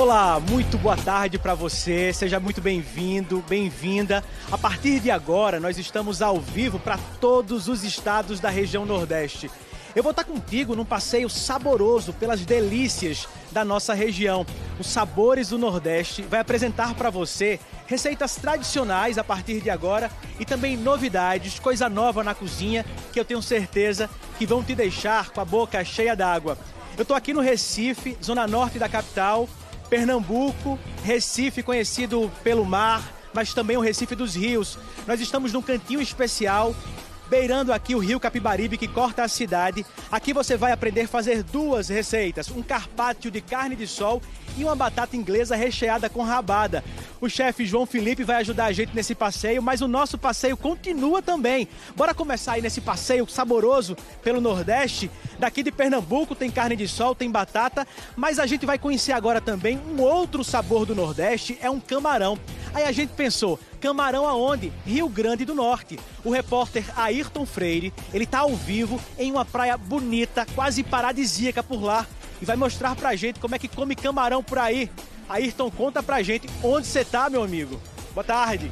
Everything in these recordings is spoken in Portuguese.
Olá, muito boa tarde para você, seja muito bem-vindo, bem-vinda. A partir de agora, nós estamos ao vivo para todos os estados da região Nordeste. Eu vou estar contigo num passeio saboroso pelas delícias da nossa região. Os Sabores do Nordeste vai apresentar para você receitas tradicionais a partir de agora e também novidades, coisa nova na cozinha que eu tenho certeza que vão te deixar com a boca cheia d'água. Eu estou aqui no Recife, zona norte da capital, Pernambuco, Recife conhecido pelo mar, mas também o Recife dos rios. Nós estamos num cantinho especial, beirando aqui o rio Capibaribe, que corta a cidade. Aqui você vai aprender a fazer duas receitas, um carpaccio de carne de sol e uma batata inglesa recheada com rabada. O chefe João Felipe vai ajudar a gente nesse passeio, mas o nosso passeio continua também. Bora começar aí nesse passeio saboroso pelo Nordeste. Daqui de Pernambuco tem carne de sol, tem batata, mas a gente vai conhecer agora também um outro sabor do Nordeste, é um camarão. Aí a gente pensou, camarão aonde? Rio Grande do Norte. O repórter Ayrton Freire, ele tá ao vivo em uma praia bonita, quase paradisíaca por lá, e vai mostrar pra gente como é que come camarão por aí. Ayrton, conta pra gente onde você tá, meu amigo. Boa tarde.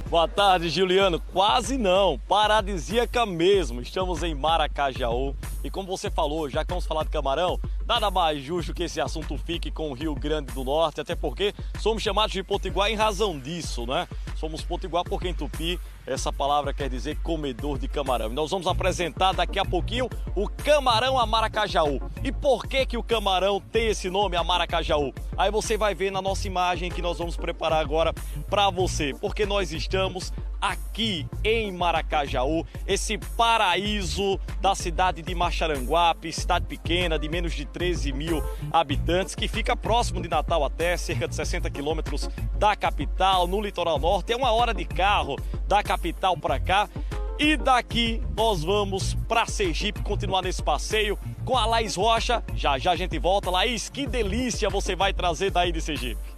Boa tarde, Juliano. Quase não, paradisíaca mesmo. Estamos em Maracajaú e como você falou, já que vamos falar de camarão, nada mais justo que esse assunto fique com o Rio Grande do Norte, até porque somos chamados de potiguar em razão disso, né? Somos potiguar porque em Tupi essa palavra quer dizer comedor de camarão. E nós vamos apresentar daqui a pouquinho o camarão a Maracajaú. E por que que o camarão tem esse nome, a Maracajaú? Aí você vai ver na nossa imagem que nós vamos preparar agora para você, porque nós estamos aqui em Maracajaú, esse paraíso da cidade de Maxaranguape, cidade pequena de menos de 13 mil habitantes, que fica próximo de Natal até cerca de 60 quilômetros da capital, no litoral norte. É 1 hora de carro da capital para cá. E daqui nós vamos para Sergipe continuar nesse passeio com a Laís Rocha. Já já a gente volta. Laís, que delícia você vai trazer daí de Sergipe.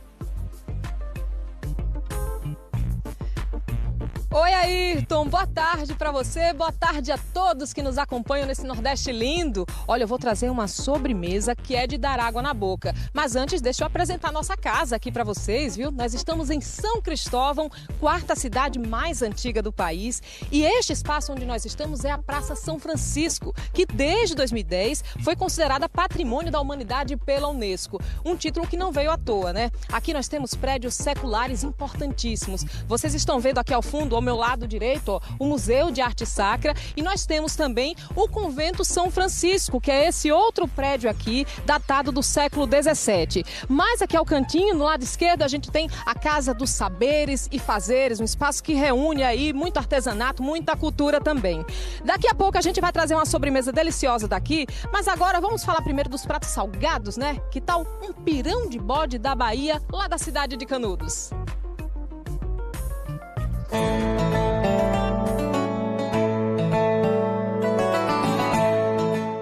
Oi, Ayrton, boa tarde para você, boa tarde a todos que nos acompanham nesse Nordeste lindo. Olha, eu vou trazer uma sobremesa que é de dar água na boca. Mas antes, deixa eu apresentar nossa casa aqui para vocês, viu? Nós estamos em São Cristóvão, 4ª cidade mais antiga do país. E este espaço onde nós estamos é a Praça São Francisco, que desde 2010 foi considerada Patrimônio da Humanidade pela Unesco. Um título que não veio à toa, né? Aqui nós temos prédios seculares importantíssimos. Vocês estão vendo aqui ao fundo, ao meu lado direito, ó, o Museu de Arte Sacra, e nós temos também o Convento São Francisco, que é esse outro prédio aqui, datado do século XVII. Mais aqui ao cantinho, no lado esquerdo, a gente tem a Casa dos Saberes e Fazeres, um espaço que reúne aí muito artesanato, muita cultura também. Daqui a pouco a gente vai trazer uma sobremesa deliciosa daqui, mas agora vamos falar primeiro dos pratos salgados, né? Que tal um pirão de bode da Bahia, lá da cidade de Canudos?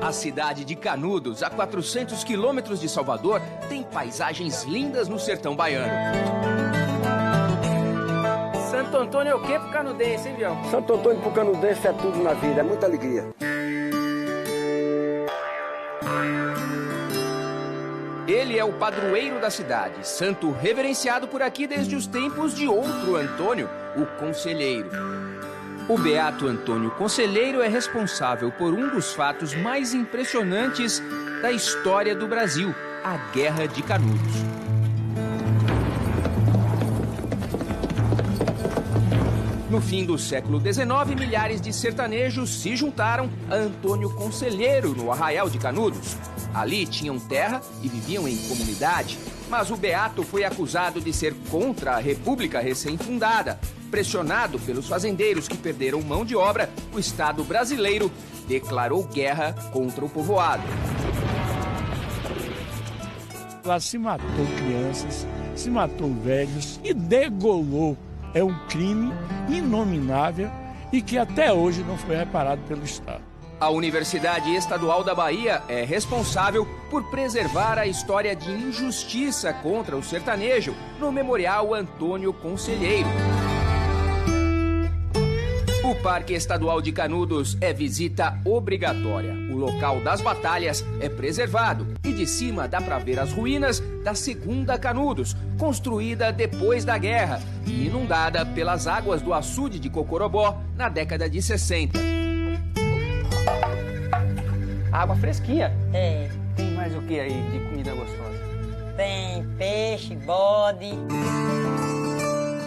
A cidade de Canudos, a 400 quilômetros de Salvador, tem paisagens lindas no sertão baiano. Santo Antônio é o quê pro canudense, hein, Bião? Santo Antônio pro canudense é tudo na vida, é muita alegria. Ele é o padroeiro da cidade, santo reverenciado por aqui desde os tempos de outro Antônio, o Conselheiro. O beato Antônio Conselheiro é responsável por um dos fatos mais impressionantes da história do Brasil, a Guerra de Canudos. No fim do século XIX, milhares de sertanejos se juntaram a Antônio Conselheiro no Arraial de Canudos. Ali tinham terra e viviam em comunidade, mas o beato foi acusado de ser contra a República recém-fundada. Pressionado pelos fazendeiros que perderam mão de obra, o Estado brasileiro declarou guerra contra o povoado. Lá se matou crianças, se matou velhos e degolou. É um crime inominável e que até hoje não foi reparado pelo Estado. A Universidade Estadual da Bahia é responsável por preservar a história de injustiça contra o sertanejo no Memorial Antônio Conselheiro. O O Parque Estadual de Canudos é visita obrigatória. O local das batalhas é preservado e de cima dá para ver as ruínas da Segunda Canudos, construída depois da guerra e inundada pelas águas do açude de Cocorobó na década de 60. Água fresquinha. É, Tem mais o que aí de comida gostosa? tem peixe, bode.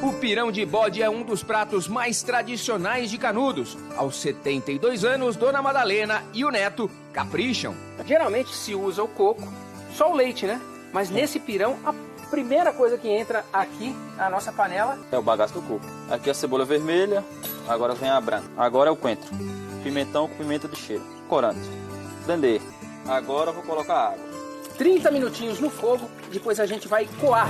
O pirão de bode é um dos pratos mais tradicionais de Canudos. Aos 72 anos, Dona Madalena e o neto capricham. Geralmente se usa o coco, só o leite, né? Mas nesse pirão, a primeira coisa que entra aqui na nossa panela é o bagaço do coco. Aqui a cebola vermelha, agora vem a branca. Agora é o coentro. Pimentão com pimenta de cheiro. Corante. Dendê. Agora eu vou colocar água. 30 minutinhos no fogo, depois a gente vai coar.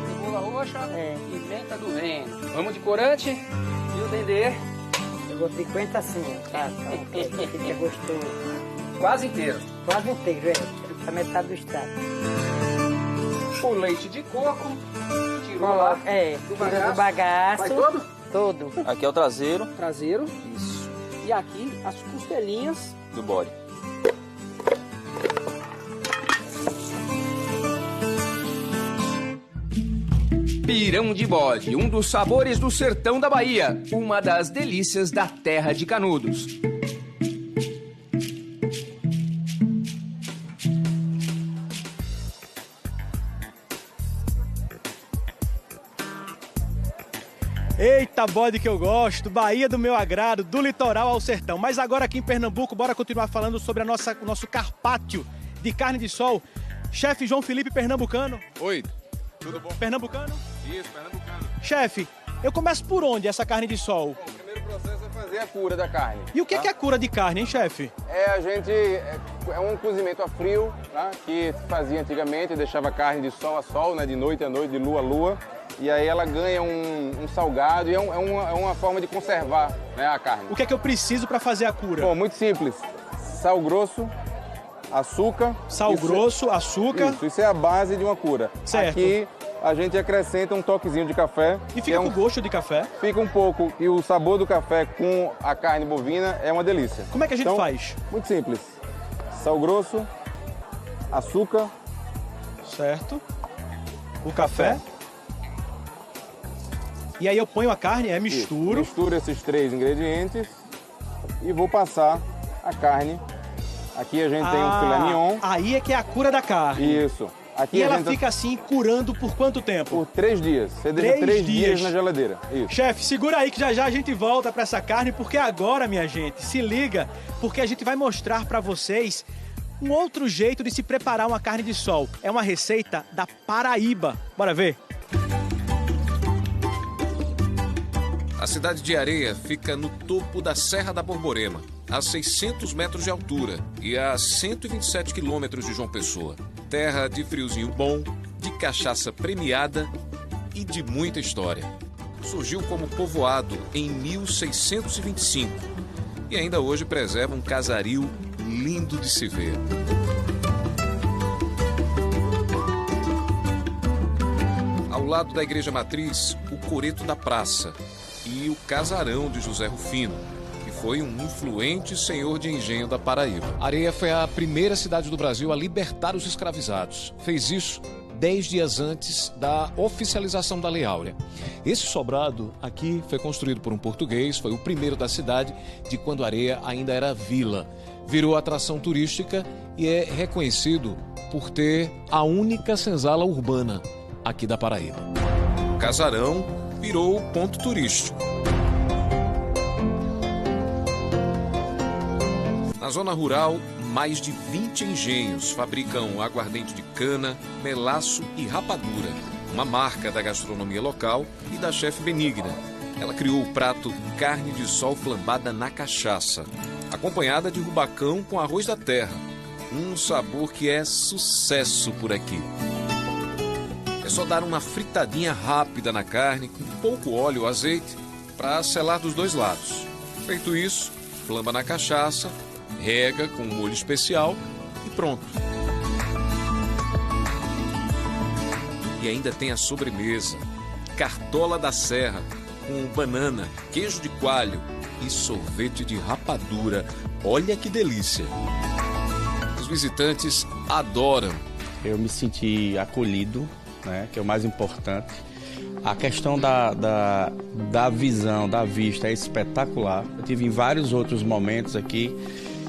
Cebola roxa, pimenta do reino. Vamos de corante e o dendê. Eu vou 50 assim, tá? Fica gostoso. Quase inteiro. Quase inteiro, a metade do estado. O leite de coco, tirou lá tira do bagaço. Vai todo? Todo. Aqui é o traseiro. Traseiro. Isso. E aqui as costelinhas do bode. Pirão de bode, um dos sabores do sertão da Bahia, uma das delícias da terra de Canudos. Eita, bode que eu gosto, Bahia do meu agrado, do litoral ao sertão. Mas agora aqui em Pernambuco, bora continuar falando sobre o nosso carpaccio de carne de sol. Chefe João Felipe, pernambucano. Oi, tudo bom? Pernambucano? Isso, pernambucano. Chefe, eu começo por onde essa carne de sol? Bom, o primeiro processo é fazer a cura da carne. E o que é a cura de carne, hein, chefe? É um cozimento a frio, tá? Que fazia antigamente, deixava a carne de sol a sol, né? De noite a noite, de lua a lua. E aí ela ganha um salgado e é uma forma de conservar, né, a carne. O que é que eu preciso para fazer a cura? Bom, muito simples. Sal grosso, açúcar. Sal grosso, açúcar. Isso é a base de uma cura. Certo. Aqui a gente acrescenta um toquezinho de café. E fica com gosto de café? Fica um pouco. E o sabor do café com a carne bovina é uma delícia. Como é que a gente faz? Muito simples. Sal grosso, açúcar. Certo. O café. E aí eu ponho a carne, misturo. Misturo esses 3 ingredientes e vou passar a carne. Aqui a gente tem um filé mignon. Aí é que é a cura da carne. Isso. Aqui e ela fica assim, curando por quanto tempo? Por 3 dias. Você deixa 3 dias na geladeira. Isso. Chefe, segura aí que já a gente volta para essa carne, porque agora, minha gente, se liga, porque a gente vai mostrar para vocês um outro jeito de se preparar uma carne de sol. É uma receita da Paraíba. Bora ver? A cidade de Areia fica no topo da Serra da Borborema, a 600 metros de altura e a 127 quilômetros de João Pessoa. Terra de friozinho bom, de cachaça premiada e de muita história. Surgiu como povoado em 1625 e ainda hoje preserva um casario lindo de se ver. Ao lado da Igreja Matriz, o Coreto da Praça e o Casarão de José Rufino, que foi um influente senhor de engenho da Paraíba. Areia foi a primeira cidade do Brasil a libertar os escravizados. Fez isso 10 dias antes da oficialização da Lei Áurea. Esse sobrado aqui foi construído por um português, foi o primeiro da cidade de quando Areia ainda era vila. Virou atração turística e é reconhecido por ter a única senzala urbana aqui da Paraíba. O Casarão virou ponto turístico. Na zona rural, mais de 20 engenhos fabricam aguardente de cana, melaço e rapadura, uma marca da gastronomia local e da chefe Benigna. Ela criou o prato carne de sol flambada na cachaça, acompanhada de rubacão com arroz da terra, um sabor que é sucesso por aqui. É só dar uma fritadinha rápida na carne com pouco óleo ou azeite para selar dos 2 lados. Feito isso, flamba na cachaça, rega com um molho especial e pronto. E ainda tem a sobremesa, cartola da serra, com banana, queijo de coalho e sorvete de rapadura. Olha que delícia! Os visitantes adoram. Eu me senti acolhido, né, que é o mais importante. A questão da visão, da vista é espetacular. Eu tive em vários outros momentos aqui,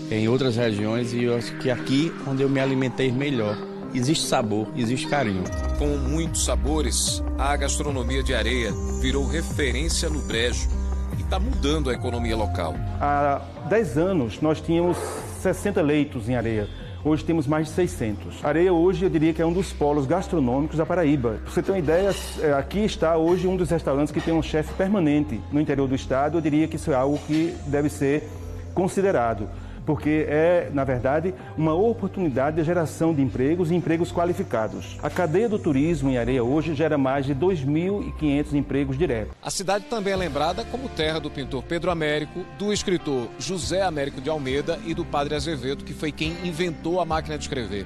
em outras regiões, e eu acho que aqui onde eu me alimentei melhor. Existe sabor, existe carinho. Com muitos sabores, a gastronomia de Areia virou referência no Brejo e está mudando a economia local. Há 10 anos nós tínhamos 60 leitos em Areia. Hoje temos mais de 600. Areia hoje eu diria que é um dos polos gastronômicos da Paraíba. Para você ter uma ideia, aqui está hoje um dos restaurantes que tem um chefe permanente no interior do estado. Eu diria que isso é algo que deve ser considerado, porque é, na verdade, uma oportunidade de geração de empregos e empregos qualificados. A cadeia do turismo em Areia hoje gera mais de 2.500 empregos diretos. A cidade também é lembrada como terra do pintor Pedro Américo, do escritor José Américo de Almeida e do padre Azevedo, que foi quem inventou a máquina de escrever.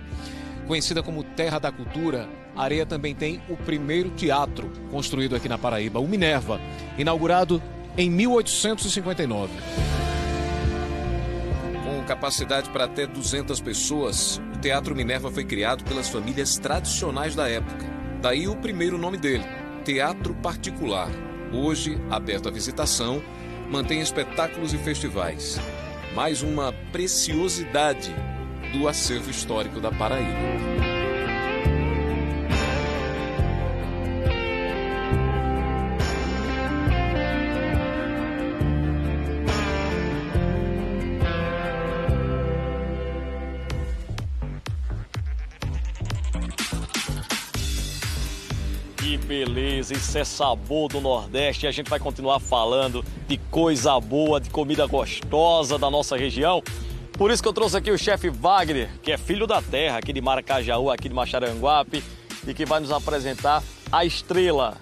Conhecida como Terra da Cultura, Areia também tem o primeiro teatro construído aqui na Paraíba, o Minerva, inaugurado em 1859. Com capacidade para até 200 pessoas, o Teatro Minerva foi criado pelas famílias tradicionais da época. Daí o primeiro nome dele, Teatro Particular. Hoje, aberto à visitação, mantém espetáculos e festivais. Mais uma preciosidade do acervo histórico da Paraíba. Que beleza, isso é sabor do Nordeste e a gente vai continuar falando de coisa boa, de comida gostosa da nossa região. Por isso que eu trouxe aqui o chefe Wagner, que é filho da terra, aqui de Maracajaú, aqui de Maxaranguape, e que vai nos apresentar a estrela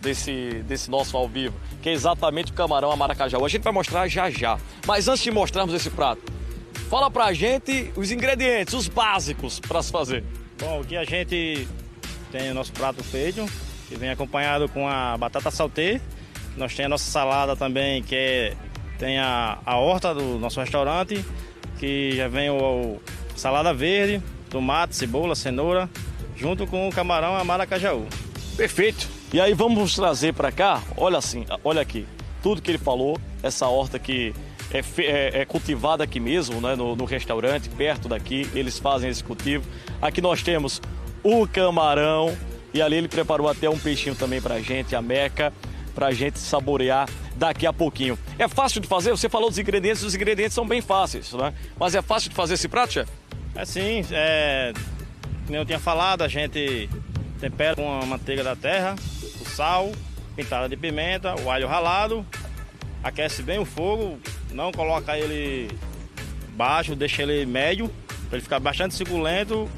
desse nosso ao vivo, que é exatamente o camarão a Maracajaú. A gente vai mostrar já já, mas antes de mostrarmos esse prato, fala pra gente os ingredientes, os básicos para se fazer. Bom, aqui a gente tem o nosso prato feito, que vem acompanhado com a batata saltê. Nós temos a nossa salada também, que tem a horta do nosso restaurante, que já vem o salada verde, tomate, cebola, cenoura, junto com o camarão a Maracajaú. Perfeito. E aí vamos trazer para cá, olha assim, olha aqui, tudo que ele falou, essa horta que é cultivada aqui mesmo, né, no restaurante, perto daqui, eles fazem esse cultivo. Aqui nós temos o camarão, e ali ele preparou até um peixinho também pra gente, a meca, pra gente saborear daqui a pouquinho. É fácil de fazer? Você falou dos ingredientes, os ingredientes são bem fáceis, né? Mas é fácil de fazer esse prato, chefe? É sim, como eu tinha falado, a gente tempera com a manteiga da terra, o sal, pitada de pimenta, o alho ralado, aquece bem o fogo, não coloca ele baixo, deixa ele médio, para ele ficar bastante suculento.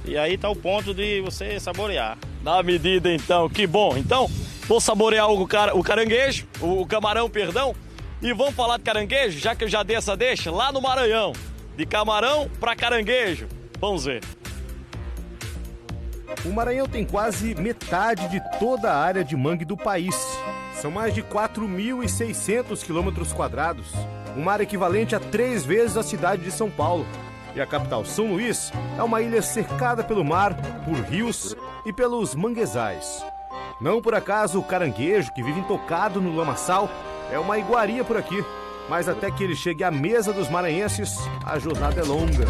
E aí tá o ponto de você saborear. Na medida então, que bom. Então, vou saborear o caranguejo, o camarão, perdão. E vamos falar de caranguejo, já que eu já dei essa deixa, lá no Maranhão. De camarão para caranguejo. Vamos ver. O Maranhão tem quase metade de toda a área de mangue do país. São mais de 4.600 quilômetros quadrados. Uma área equivalente a 3 vezes a cidade de São Paulo. E a capital, São Luís, é uma ilha cercada pelo mar, por rios e pelos manguezais. Não por acaso o caranguejo, que vive intocado no lamaçal, é uma iguaria por aqui. Mas até que ele chegue à mesa dos maranhenses, a jornada é longa.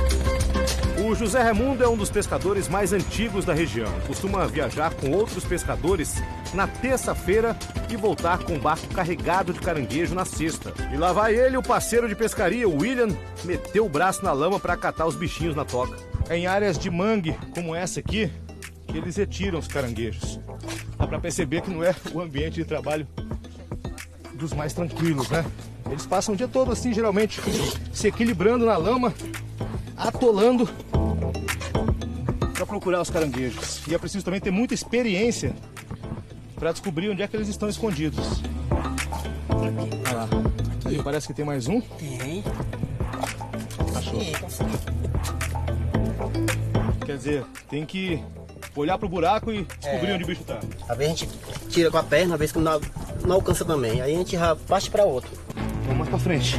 O José Raimundo é um dos pescadores mais antigos da região. Costuma viajar com outros pescadores na terça-feira e voltar com o barco carregado de caranguejo na sexta. E lá vai ele, o parceiro de pescaria, o William, meteu o braço na lama para catar os bichinhos na toca. É em áreas de mangue, como essa aqui, que eles retiram os caranguejos. Dá para perceber que não é o ambiente de trabalho dos mais tranquilos, né? Eles passam o dia todo assim, geralmente, se equilibrando na lama, atolando para procurar os caranguejos. E é preciso também ter muita experiência para descobrir onde é que eles estão escondidos. Olha lá. Aí parece que tem mais um. Tem. Achou. Quer dizer, tem que Olhar pro buraco e descobrir onde o bicho tá. Às vezes a gente tira com a perna, às vezes não alcança também. Aí a gente já parte para outro. Vamos mais pra frente.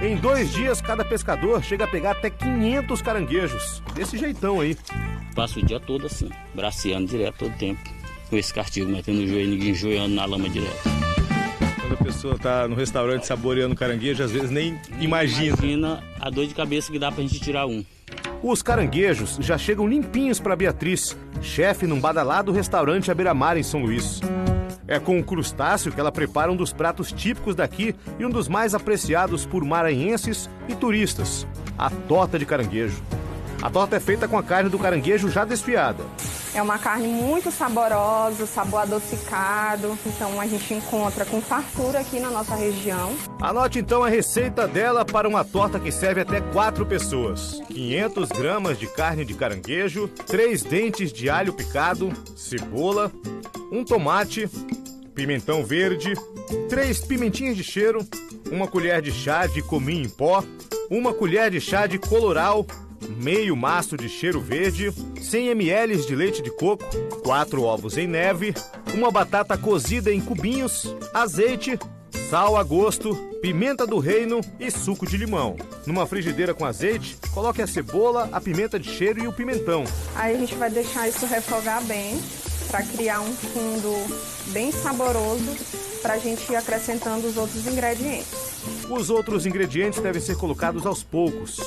Em 2 dias, cada pescador chega a pegar até 500 caranguejos. Desse jeitão aí. Passo o dia todo assim, braceando direto todo tempo. Com esse castigo, metendo o joelho, enjoando na lama direto. Quando a pessoa tá no restaurante saboreando caranguejo, às vezes nem imagina. Imagina a dor de cabeça que dá pra gente tirar um. Os caranguejos já chegam limpinhos para Beatriz, chefe num badalado restaurante à beira-mar em São Luís. É com o crustáceo que ela prepara um dos pratos típicos daqui e um dos mais apreciados por maranhenses e turistas, a torta de caranguejo. A torta é feita com a carne do caranguejo já desfiada. É uma carne muito saborosa, sabor adocicado, então a gente encontra com fartura aqui na nossa região. Anote então a receita dela para uma torta que serve até 4 pessoas. 500 gramas de carne de caranguejo, 3 dentes de alho picado, cebola, 1 tomate, pimentão verde, 3 pimentinhas de cheiro, 1 colher de chá de cominho em pó, 1 colher de chá de coloral, meio maço de cheiro verde, 100 ml de leite de coco, 4 ovos em neve, 1 batata cozida em cubinhos, azeite, sal a gosto, pimenta do reino e suco de limão. Numa frigideira com azeite, coloque a cebola, a pimenta de cheiro e o pimentão. Aí a gente vai deixar isso refogar bem, para criar um fundo bem saboroso, para a gente ir acrescentando os outros ingredientes. Os outros ingredientes devem ser colocados aos poucos.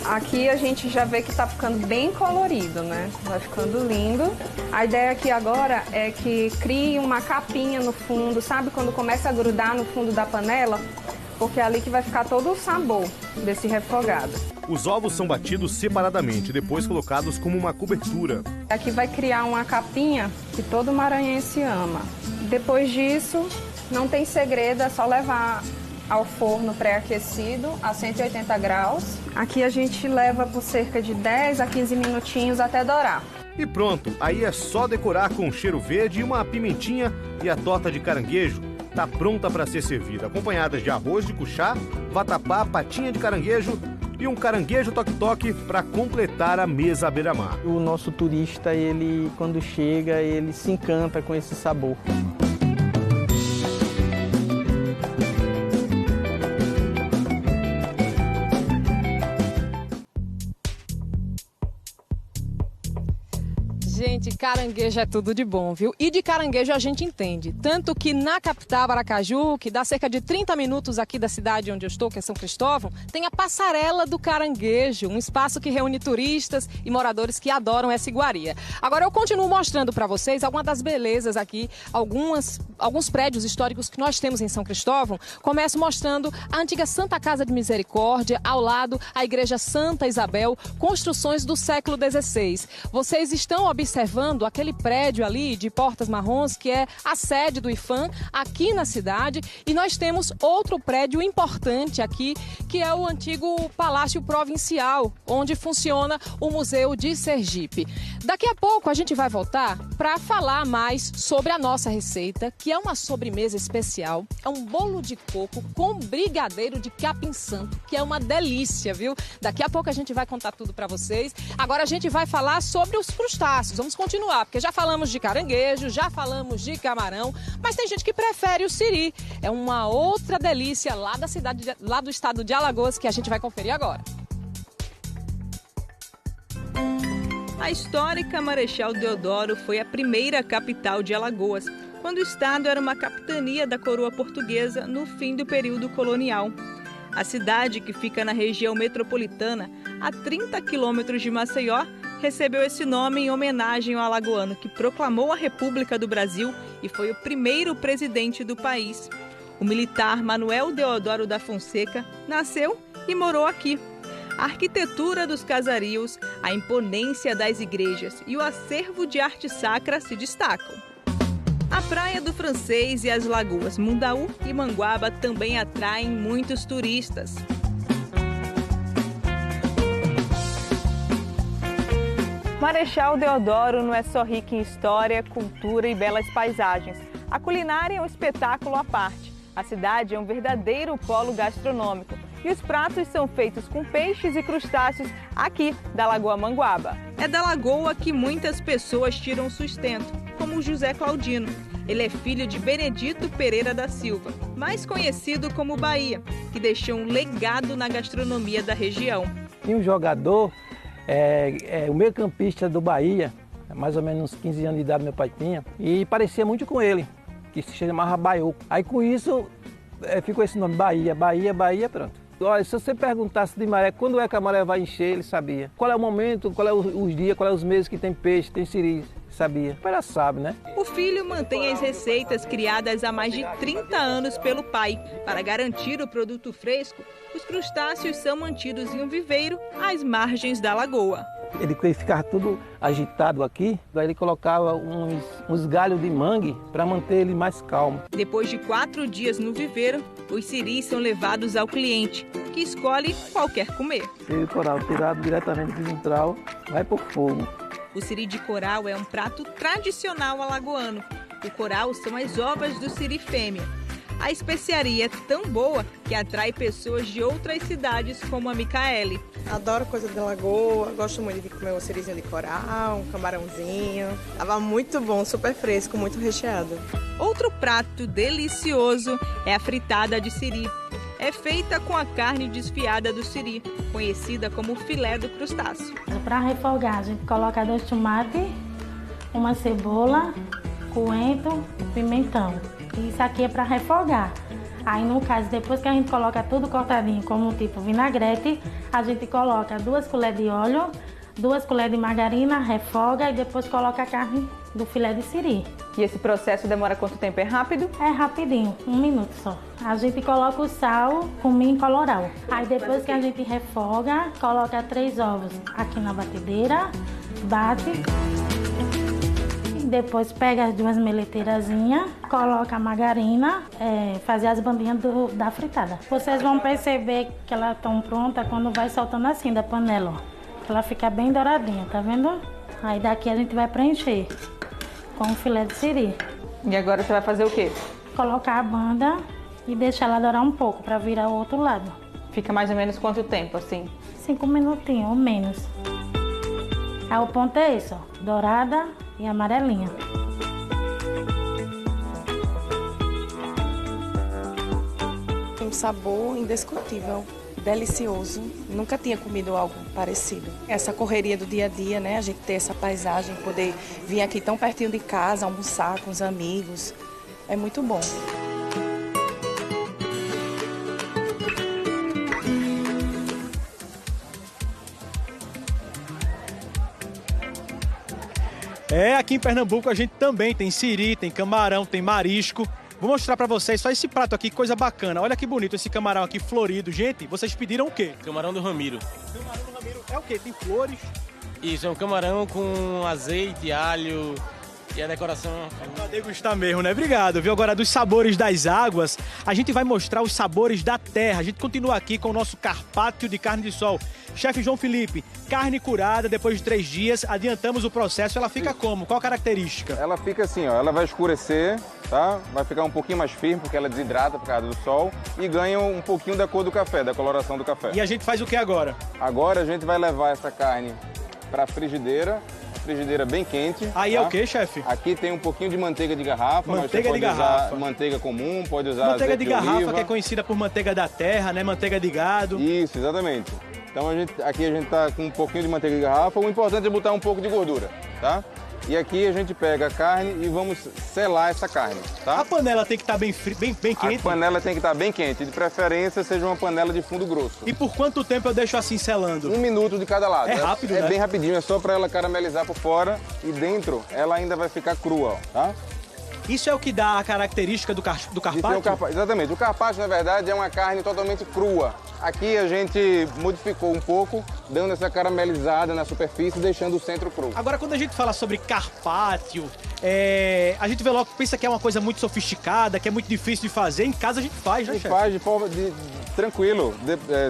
Aqui a gente já vê que está ficando bem colorido, né? Vai ficando lindo. A ideia aqui agora é que crie uma capinha no fundo, sabe? Quando começa a grudar no fundo da panela, porque é ali que vai ficar todo o sabor desse refogado. Os ovos são batidos separadamente, depois colocados como uma cobertura. Aqui vai criar uma capinha que todo maranhense ama. Depois disso, não tem segredo, é só levar ao forno pré-aquecido a 180 graus. Aqui a gente leva por cerca de 10 a 15 minutinhos até dourar. E pronto, aí é só decorar com cheiro verde e uma pimentinha e a torta de caranguejo está pronta para ser servida, acompanhadas de arroz de cuchá, vatapá, patinha de caranguejo e um caranguejo toque-toque para completar a mesa à beira-mar. O nosso turista, ele quando chega, ele se encanta com esse sabor. Gente, caranguejo é tudo de bom, viu? E de caranguejo a gente entende. Tanto que na capital, Aracaju, que dá cerca de 30 minutos aqui da cidade onde eu estou, que é São Cristóvão, tem a Passarela do Caranguejo, um espaço que reúne turistas e moradores que adoram essa iguaria. Agora eu continuo mostrando para vocês algumas das belezas aqui, alguns prédios históricos que nós temos em São Cristóvão. Começo mostrando a antiga Santa Casa de Misericórdia, ao lado a Igreja Santa Isabel, construções do século XVI. Vocês estão observando aquele prédio ali de portas marrons que é a sede do IPHAN aqui na cidade, e nós temos outro prédio importante aqui que é o antigo Palácio Provincial, onde funciona o Museu de Sergipe. Daqui a pouco a gente vai voltar para falar mais sobre a nossa receita, que é uma sobremesa especial, é um bolo de coco com brigadeiro de capim santo, que é uma delícia, viu? Daqui a pouco a gente vai contar tudo para vocês. Agora a gente vai falar sobre os crustáceos. Vamos continuar, porque já falamos de caranguejo, já falamos de camarão, mas tem gente que prefere o siri. É uma outra delícia lá da cidade, lá do estado de Alagoas, que a gente vai conferir agora. A histórica Marechal Deodoro foi a primeira capital de Alagoas, quando o estado era uma capitania da coroa portuguesa no fim do período colonial. A cidade, que fica na região metropolitana, a 30 quilômetros de Maceió, recebeu esse nome em homenagem ao alagoano que proclamou a República do Brasil e foi o primeiro presidente do país. O militar Manuel Deodoro da Fonseca nasceu e morou aqui. A arquitetura dos casarios, a imponência das igrejas e o acervo de arte sacra se destacam. A Praia do Francês e as lagoas Mundaú e Manguaba também atraem muitos turistas. Marechal Deodoro não é só rica em história, cultura e belas paisagens. A culinária é um espetáculo à parte. A cidade é um verdadeiro polo gastronômico E os pratos são feitos com peixes e crustáceos aqui da Lagoa Manguaba. É da lagoa que muitas pessoas tiram sustento, como o José Claudino. Ele é filho de Benedito Pereira da Silva, mais conhecido como Bahia, que deixou um legado na gastronomia da região. Tinha um jogador, o meio-campista do Bahia, mais ou menos uns 15 anos de idade meu pai tinha, e parecia muito com ele, que se chamava Baiô. Aí com isso ficou esse nome Bahia, pronto. Olha, se você perguntasse de maré, quando é que a maré vai encher, ele sabia. Qual é o momento, qual é os dias, qual é os meses que tem peixe, tem siri, sabia. Ela sabe, né? O filho mantém as receitas criadas há mais de 30 anos pelo pai. Para garantir o produto fresco, os crustáceos são mantidos em um viveiro às margens da lagoa. Ele ficava tudo agitado aqui, daí ele colocava uns galhos de mangue para manter ele mais calmo. Depois de 4 dias no viveiro, os siris são levados ao cliente, que escolhe qual quer comer. O coral tirado diretamente do vintral, vai por fogo. O siri de coral é um prato tradicional alagoano. O coral são as ovas do siri fêmea. A especiaria é tão boa que atrai pessoas de outras cidades, como a Micaele. Adoro coisa da lagoa, gosto muito de comer um sirizinho de coral, um camarãozinho. Tava muito bom, super fresco, muito recheado. Outro prato delicioso é a fritada de siri. É feita com a carne desfiada do siri, conhecida como filé do crustáceo. Para refogar, a gente coloca 2 tomates, uma cebola, coentro, pimentão. Isso aqui é para refogar. Aí, no caso, depois que a gente coloca tudo cortadinho, como tipo vinagrete, a gente coloca 2 colheres de óleo, 2 colheres de margarina, refoga e depois coloca a carne do filé de siri. E esse processo demora quanto tempo? É rápido? É rapidinho, 1 minuto só. A gente coloca o sal, cominho e colorau. Aí, depois que a gente refoga, coloca 3 ovos aqui na batedeira, bate. Depois pega as 2 meleteirazinhas, coloca a margarina, fazer as bandinhas da fritada. Vocês vão perceber que elas estão prontas quando vai soltando assim da panela, ó. Ela fica bem douradinha, tá vendo? Aí daqui a gente vai preencher com o filé de siri. E agora você vai fazer o quê? Colocar a banda e deixar ela dourar um pouco para virar o outro lado. Fica mais ou menos quanto tempo assim? 5 minutinhos ou menos. Aí o ponto é esse, ó, dourada e amarelinha. Um sabor indiscutível, delicioso. Nunca tinha comido algo parecido. Essa correria do dia a dia, né? A gente ter essa paisagem, poder vir aqui tão pertinho de casa, almoçar com os amigos, é muito bom. Aqui em Pernambuco a gente também tem siri, tem camarão, tem marisco. Vou mostrar pra vocês só esse prato aqui, coisa bacana. Olha que bonito esse camarão aqui florido. Gente, vocês pediram o quê? Camarão do Ramiro. Camarão do Ramiro é o quê? Tem flores? Isso, é um camarão com azeite, alho e a decoração... Pra degustar mesmo, né? Obrigado, viu? Agora, dos sabores das águas, a gente vai mostrar os sabores da terra. A gente continua aqui com o nosso carpaccio de carne de sol. Chefe João Felipe, carne curada depois de 3 dias, adiantamos o processo, ela fica como? Qual a característica? Ela fica assim, ó, ela vai escurecer, tá? Vai ficar um pouquinho mais firme porque ela desidrata por causa do sol e ganha um pouquinho da cor do café, da coloração do café. E a gente faz o que agora? Agora a gente vai levar essa carne para a frigideira bem quente. Aí tá? É o que, chefe? Aqui tem um pouquinho de manteiga de garrafa. Manteiga de garrafa. Usar manteiga comum, pode usar manteiga de garrafa, oliva. Que é conhecida por manteiga da terra, né? Manteiga de gado. Isso, exatamente. Então aqui a gente tá com um pouquinho de manteiga de garrafa. O importante é botar um pouco de gordura, tá? E aqui a gente pega a carne e vamos selar essa carne, tá? A panela tem que estar bem quente? A panela tem que estar bem quente. De preferência, seja uma panela de fundo grosso. E por quanto tempo eu deixo assim selando? 1 minuto de cada lado. É rápido, né? É bem rapidinho, é só para ela caramelizar por fora e dentro ela ainda vai ficar crua, ó, tá? Isso é o que dá a característica do carpaccio? Exatamente. O carpaccio, na verdade, é uma carne totalmente crua. Aqui a gente modificou um pouco, dando essa caramelizada na superfície, deixando o centro cru. Agora, quando a gente fala sobre carpaccio, a gente vê logo, pensa que é uma coisa muito sofisticada, que é muito difícil de fazer. Em casa a gente faz, né, chefe? Faz de forma tranquilo.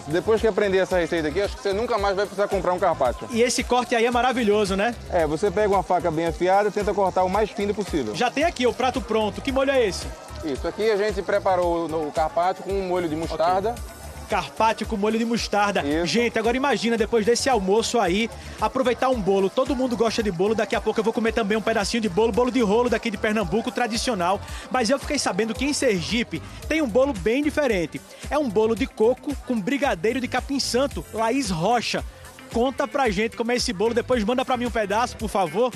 Depois que aprender essa receita aqui, acho que você nunca mais vai precisar comprar um carpaccio. E esse corte aí é maravilhoso, né? Você pega uma faca bem afiada e tenta cortar o mais fino possível. Já tem aqui o prato pronto. Que molho é esse? Isso, aqui a gente preparou o carpaccio com um molho de mostarda. Okay. carpaccio com molho de mostarda. Gente, agora imagina, depois desse almoço aí, aproveitar um bolo. Todo mundo gosta de bolo, daqui a pouco eu vou comer também um pedacinho de bolo de rolo daqui de Pernambuco, tradicional. Mas eu fiquei sabendo que em Sergipe tem um bolo bem diferente. É um bolo de coco com brigadeiro de capim santo. Laís Rocha, conta pra gente como é esse bolo, depois manda pra mim um pedaço, por favor.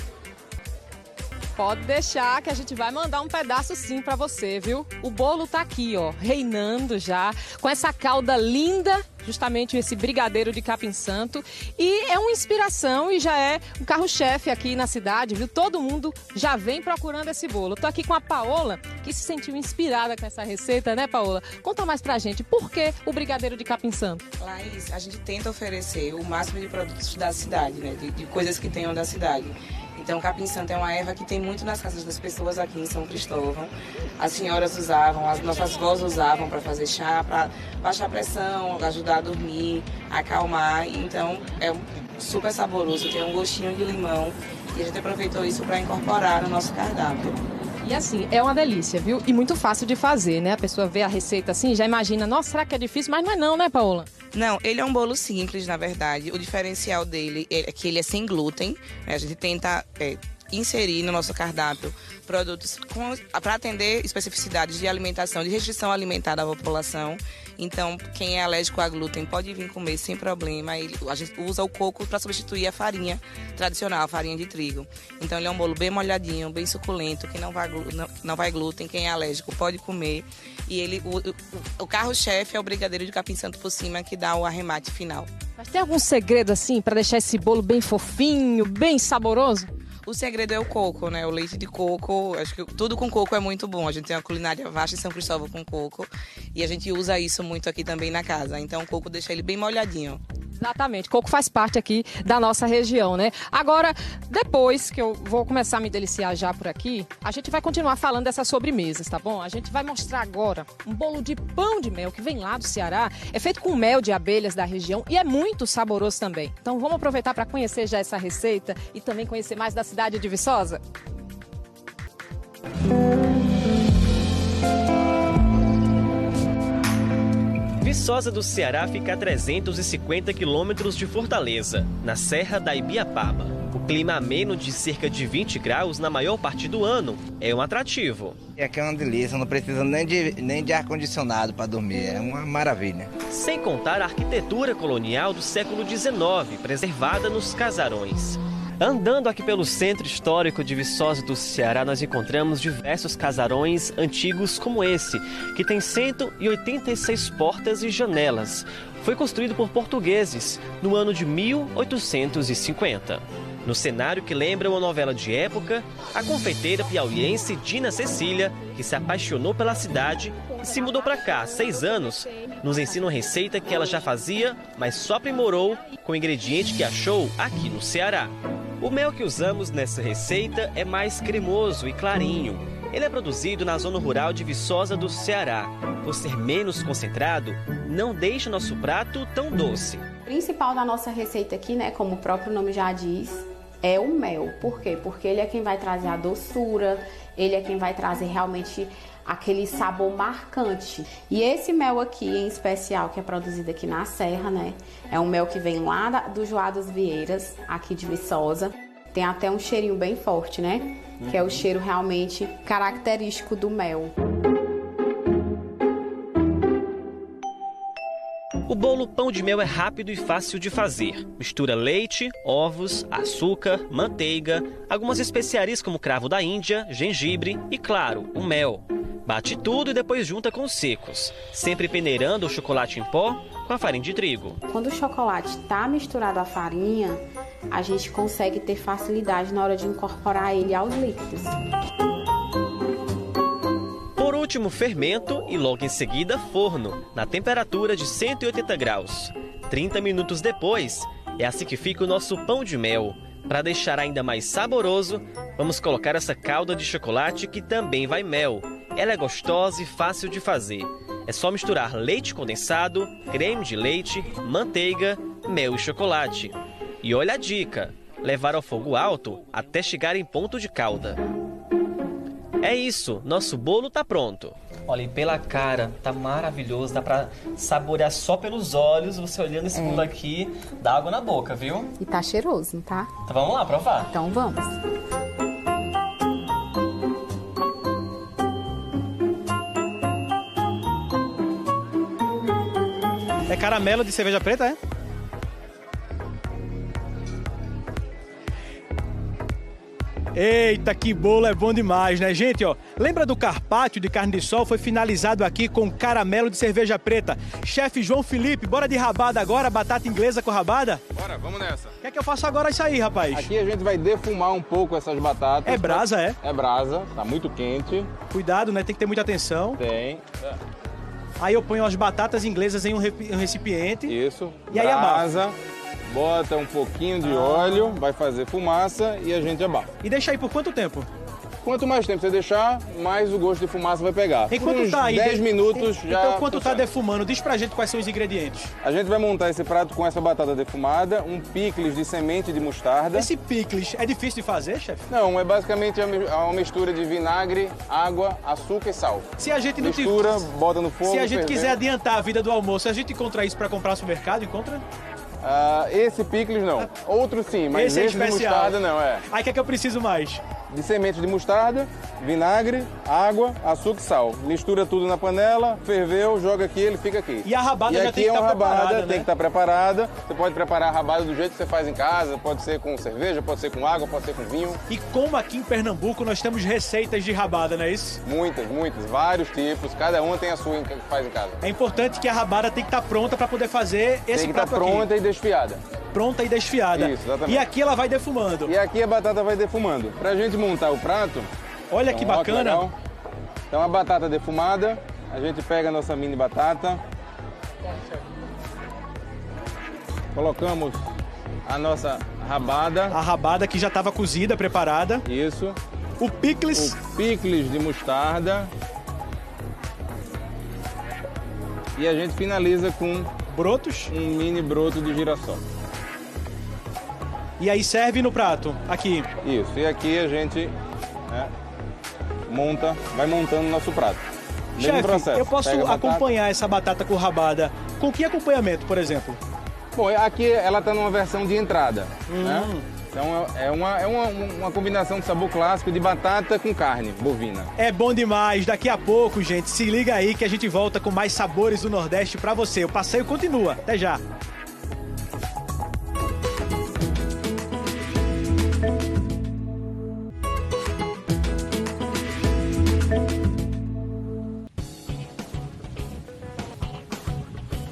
Pode deixar que a gente vai mandar um pedaço sim pra você, viu? O bolo tá aqui, ó, reinando já, com essa calda linda, justamente esse brigadeiro de capim santo. E é uma inspiração e já é um carro-chefe aqui na cidade, viu? Todo mundo já vem procurando esse bolo. Tô aqui com a Paola, que se sentiu inspirada com essa receita, né, Paola? Conta mais pra gente, por que o brigadeiro de capim santo? Laís, a gente tenta oferecer o máximo de produtos da cidade, né? De coisas que tenham da cidade. Então, o capim santo é uma erva que tem muito nas casas das pessoas aqui em São Cristóvão. As senhoras usavam, as nossas avós usavam para fazer chá, para baixar a pressão, ajudar a dormir, acalmar. Então, é super saboroso, tem um gostinho de limão. E a gente aproveitou isso para incorporar no nosso cardápio. E assim, é uma delícia, viu? E muito fácil de fazer, né? A pessoa vê a receita assim, já imagina, nossa, será que é difícil? Mas não é não, né, Paola? Não, ele é um bolo simples, na verdade. O diferencial dele é que ele é sem glúten. Né? A gente tenta inserir no nosso cardápio produtos para atender especificidades de alimentação, de restrição alimentar da população. Então, quem é alérgico a glúten pode vir comer sem problema. A gente usa o coco para substituir a farinha tradicional, a farinha de trigo. Então, ele é um bolo bem molhadinho, bem suculento, que não vai glúten. Quem é alérgico pode comer. E o carro-chefe é o brigadeiro de capim santo por cima, que dá o arremate final. Mas tem algum segredo, assim, para deixar esse bolo bem fofinho, bem saboroso? O segredo é o coco, né? O leite de coco. Acho que tudo com coco é muito bom. A gente tem uma culinária vasta em São Cristóvão com coco. E a gente usa isso muito aqui também na casa. Então o coco deixa ele bem molhadinho. Exatamente, coco faz parte aqui da nossa região, né? Agora, depois que eu vou começar a me deliciar já por aqui, a gente vai continuar falando dessas sobremesas, tá bom? A gente vai mostrar agora um bolo de pão de mel que vem lá do Ceará. É feito com mel de abelhas da região e é muito saboroso também. Então vamos aproveitar para conhecer já essa receita e também conhecer mais da cidade de Viçosa? Viçosa do Ceará fica a 350 quilômetros de Fortaleza, na Serra da Ibiapaba. O clima ameno de cerca de 20 graus na maior parte do ano é um atrativo. Aqui é uma delícia, não precisa nem de ar-condicionado para dormir, é uma maravilha. Sem contar a arquitetura colonial do século XIX, preservada nos casarões. Andando aqui pelo centro histórico de Viçosa do Ceará, nós encontramos diversos casarões antigos como esse, que tem 186 portas e janelas. Foi construído por portugueses no ano de 1850. No cenário que lembra uma novela de época, a confeiteira piauiense Dina Cecília, que se apaixonou pela cidade e se mudou para cá há 6 anos, nos ensina uma receita que ela já fazia, mas só aprimorou com o ingrediente que achou aqui no Ceará. O mel que usamos nessa receita é mais cremoso e clarinho. Ele é produzido na zona rural de Viçosa do Ceará. Por ser menos concentrado, não deixa o nosso prato tão doce. O principal da nossa receita aqui, né, como o próprio nome já diz, é o mel. Por quê? Porque ele é quem vai trazer a doçura, ele é quem vai trazer realmente aquele sabor marcante. E esse mel aqui, em especial, que é produzido aqui na Serra, né? É um mel que vem lá do Joá dos Vieiras, aqui de Viçosa. Tem até um cheirinho bem forte, né? Que é o cheiro realmente característico do mel. O bolo pão de mel é rápido e fácil de fazer. Mistura leite, ovos, açúcar, manteiga, algumas especiarias como cravo da Índia, gengibre e, claro, o mel. Bate tudo e depois junta com os secos, sempre peneirando o chocolate em pó com a farinha de trigo. Quando o chocolate está misturado à farinha, a gente consegue ter facilidade na hora de incorporar ele aos líquidos. Por último, fermento e logo em seguida forno, na temperatura de 180 graus. 30 minutos depois, é assim que fica o nosso pão de mel. Para deixar ainda mais saboroso, vamos colocar essa calda de chocolate que também vai mel. Ela é gostosa e fácil de fazer. É só misturar leite condensado, creme de leite, manteiga, mel e chocolate. E olha a dica, levar ao fogo alto até chegar em ponto de calda. É isso, nosso bolo tá pronto. Olha, e pela cara, tá maravilhoso, dá pra saborear só pelos olhos, você olhando esse bolo aqui, dá água na boca, viu? E tá cheiroso, tá? Então vamos lá, provar. Então vamos. É caramelo de cerveja preta, é? Eita, que bolo é bom demais, né, gente? Ó, lembra do carpaccio de carne de sol? Foi finalizado aqui com caramelo de cerveja preta. Chefe João Felipe, bora de rabada agora, batata inglesa com rabada? Bora, vamos nessa. O que é que eu faço agora isso aí, rapaz? Aqui a gente vai defumar um pouco essas batatas. É brasa, é? É brasa, tá muito quente. Cuidado, né? Tem que ter muita atenção. Tem. Aí eu ponho as batatas inglesas em um recipiente. Isso. E aí brasa, bota um pouquinho de óleo, vai fazer fumaça e a gente abafa. E deixa aí por quanto tempo? Quanto mais tempo você deixar, mais o gosto de fumaça vai pegar. Enquanto tá aí 10 minutos já... Então, enquanto tá defumando, diz pra gente quais são os ingredientes. A gente vai montar esse prato com essa batata defumada, um picles de semente de mostarda. Esse picles é difícil de fazer, chefe? Não, é basicamente uma mistura de vinagre, água, açúcar e sal. Se a gente não mistura, bota no fogo. Se a gente ferver. quiser adiantar a vida do almoço, a gente encontra isso pra comprar no supermercado, encontra? Esse picles não. Outro sim, mas esse de mostarda não, Aí o que é que eu preciso mais? De semente de mostarda, vinagre, água, açúcar e sal. Mistura tudo na panela, ferveu, joga aqui, ele fica aqui. E a rabada já tem que estar preparada, né? Tem que estar preparada. Você pode preparar a rabada do jeito que você faz em casa, pode ser com cerveja, pode ser com água, pode ser com vinho. E como aqui em Pernambuco nós temos receitas de rabada, não é isso? Muitas, vários tipos, cada uma tem a sua que faz em casa. É importante que a rabada tem que estar pronta para poder fazer esse prato aqui. Tem que estar pronta e desfiada. Pronta e desfiada. Isso, exatamente. E aqui ela vai defumando. E aqui a batata vai defumando. Pra gente montar o prato... Olha que bacana. Ó, então a batata defumada, a gente pega a nossa mini batata. Colocamos a nossa rabada. A rabada que já estava cozida, preparada. Isso. O picles. O picles de mostarda. E a gente finaliza com... brotos? Um mini broto de girassol. E aí serve no prato, aqui. Isso, e aqui a gente vai montando o nosso prato. Chefe, eu posso acompanhar essa batata com rabada com que acompanhamento, por exemplo? Bom, aqui ela está numa versão de entrada, né? Então é uma combinação de sabor clássico de batata com carne bovina. É bom demais. Daqui a pouco, gente, se liga aí que a gente volta com mais sabores do Nordeste pra você. O passeio continua. Até já.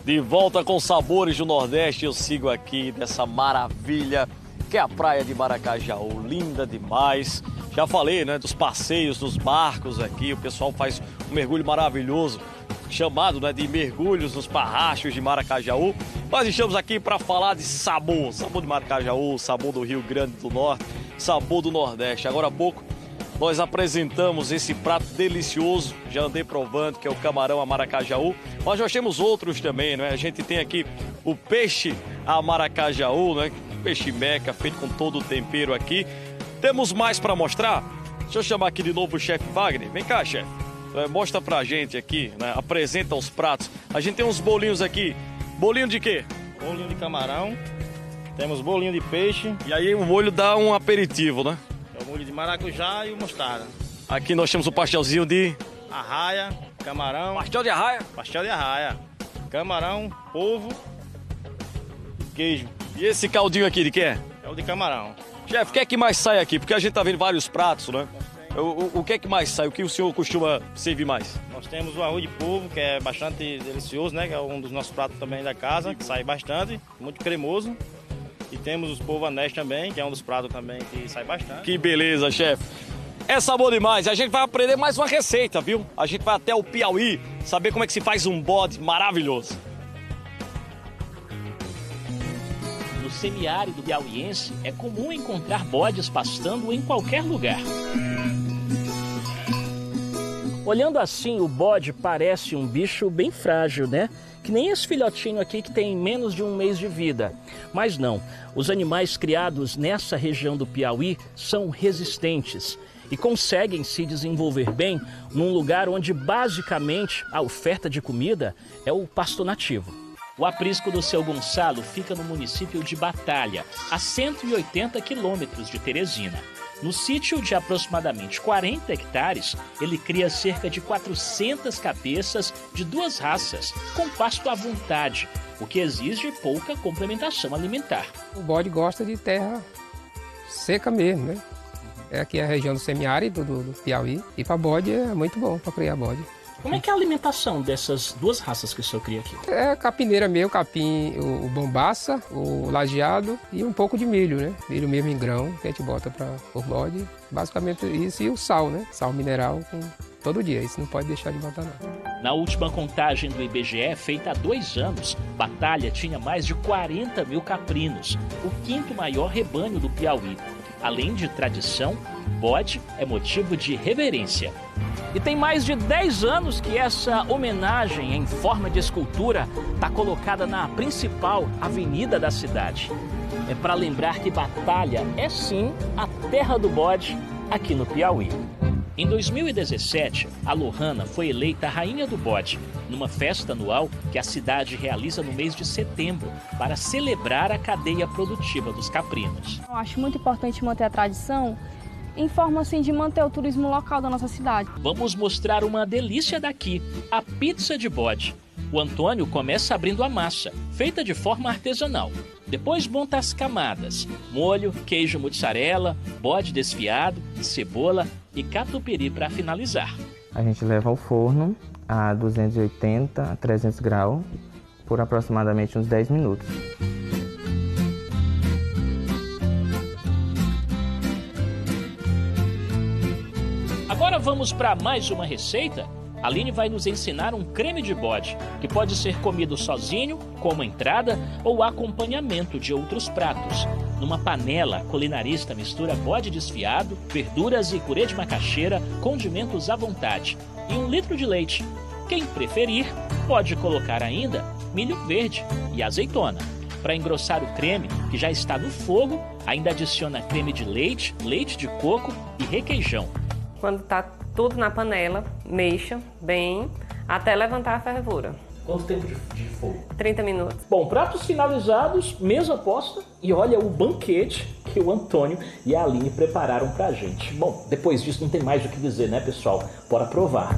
De volta com sabores do Nordeste, eu sigo aqui dessa maravilha que é a praia de Maracajaú, linda demais. Já falei, né, dos passeios, dos barcos aqui, o pessoal faz um mergulho maravilhoso, chamado, né, de mergulhos nos parrachos de Maracajaú. Nós estamos aqui para falar de sabor de Maracajaú, sabor do Rio Grande do Norte, sabor do Nordeste. Agora há pouco nós apresentamos esse prato delicioso, já andei provando, que é o camarão a Maracajaú. Mas nós temos outros também, né? A gente tem aqui o peixe a Maracajaú, né? Peixe meca, feito com todo o tempero aqui. Temos mais para mostrar? Deixa eu chamar aqui de novo o chefe Wagner. Vem cá, chefe. Mostra pra gente aqui, né? Apresenta os pratos. A gente tem uns bolinhos aqui. Bolinho de quê? Bolinho de camarão. Temos bolinho de peixe. E aí o molho dá um aperitivo, né? É o molho de maracujá e o mostarda. Aqui nós temos o pastelzinho de... arraia, camarão. Pastel de arraia? Pastel de arraia. Camarão, polvo, queijo. E esse caldinho aqui de quê? É o de camarão. Chefe, o que é que mais sai aqui? Porque a gente tá vendo vários pratos, né? O que é que mais sai? O que o senhor costuma servir mais? Nós temos o arroz de polvo, que é bastante delicioso, né? Que é um dos nossos pratos também da casa, que sai bastante, muito cremoso. E temos os polvo anéis também, que é um dos pratos também que sai bastante. Que beleza, chefe. É sabor demais. A gente vai aprender mais uma receita, viu? A gente vai até o Piauí saber como é que se faz um bode maravilhoso. No semiárido piauiense, é comum encontrar bodes pastando em qualquer lugar. Olhando assim, o bode parece um bicho bem frágil, né? Que nem esse filhotinho aqui que tem menos de um mês de vida. Mas não, os animais criados nessa região do Piauí são resistentes. e conseguem se desenvolver bem num lugar onde basicamente a oferta de comida é o pasto nativo. O aprisco do Seu Gonçalo fica no município de Batalha, a 180 quilômetros de Teresina. No sítio de aproximadamente 40 hectares, ele cria cerca de 400 cabeças de 2 raças, com pasto à vontade, o que exige pouca complementação alimentar. O bode gosta de terra seca mesmo, né? Aqui é a região do semiárido do Piauí, e para bode é muito bom para criar bode. Como é que é a alimentação dessas 2 raças que o senhor cria aqui? É capineira mesmo, capim, o bombaça, o lajeado e um pouco de milho, né? Milho mesmo em grão, que a gente bota para o bode. Basicamente isso, e o sal, né? Sal mineral todo dia, isso não pode deixar de botar não. Na última contagem do IBGE, feita há 2 anos, Batalha tinha mais de 40 mil caprinos, o 5º maior rebanho do Piauí. Além de tradição, bode é motivo de reverência. E tem mais de 10 anos que essa homenagem em forma de escultura está colocada na principal avenida da cidade. É para lembrar que Batalha é sim a terra do bode aqui no Piauí. Em 2017, a Lohana foi eleita a Rainha do Bode, numa festa anual que a cidade realiza no mês de setembro para celebrar a cadeia produtiva dos caprinos. Eu acho muito importante manter a tradição em forma assim de manter o turismo local da nossa cidade. Vamos mostrar uma delícia daqui, a pizza de bode. O Antônio começa abrindo a massa, feita de forma artesanal. Depois monta as camadas, molho, queijo mussarela, bode desfiado, cebola e catupiry para finalizar. A gente leva ao forno a 280 a 300 graus por aproximadamente uns 10 minutos. Agora vamos para mais uma receita. A Aline vai nos ensinar um creme de bode, que pode ser comido sozinho, como entrada ou acompanhamento de outros pratos. Numa panela, a culinarista mistura bode desfiado, verduras e purê de macaxeira, condimentos à vontade e 1 litro de leite. Quem preferir, pode colocar ainda milho verde e azeitona. Para engrossar o creme, que já está no fogo, ainda adiciona creme de leite, leite de coco e requeijão. Quando está tudo na panela, mexa bem até levantar a fervura. Quanto tempo de fogo? 30 minutos. Bom, pratos finalizados, mesa posta e olha o banquete que o Antônio e a Aline prepararam pra gente. Bom, depois disso não tem mais o que dizer, né, pessoal? Bora provar.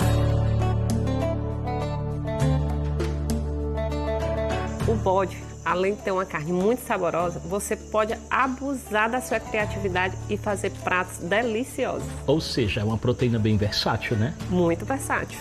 O bode, além de ter uma carne muito saborosa, você pode abusar da sua criatividade e fazer pratos deliciosos. Ou seja, é uma proteína bem versátil, né? Muito versátil.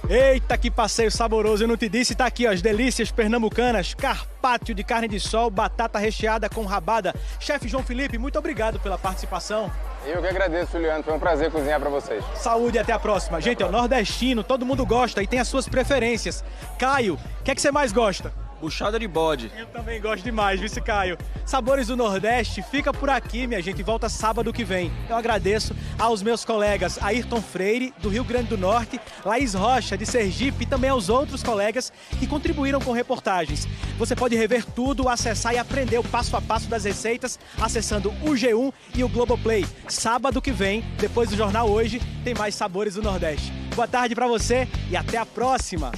Eita, que passeio saboroso, eu não te disse, tá aqui ó, as delícias pernambucanas, carpaccio de carne de sol, batata recheada com rabada. Chefe João Felipe, muito obrigado pela participação. Eu que agradeço, Juliano, foi um prazer cozinhar para vocês. Saúde e até a próxima. Gente, ó, nordestino, todo mundo gosta e tem as suas preferências. Caio, o que é que você mais gosta? Buchada de bode. Eu também gosto demais, vice Caio. Sabores do Nordeste fica por aqui, minha gente, e volta sábado que vem. Eu agradeço aos meus colegas Ayrton Freire, do Rio Grande do Norte, Laís Rocha, de Sergipe, e também aos outros colegas que contribuíram com reportagens. Você pode rever tudo, acessar e aprender o passo a passo das receitas acessando o G1 e o Globoplay. Sábado que vem, depois do Jornal Hoje, tem mais Sabores do Nordeste. Boa tarde para você e até a próxima!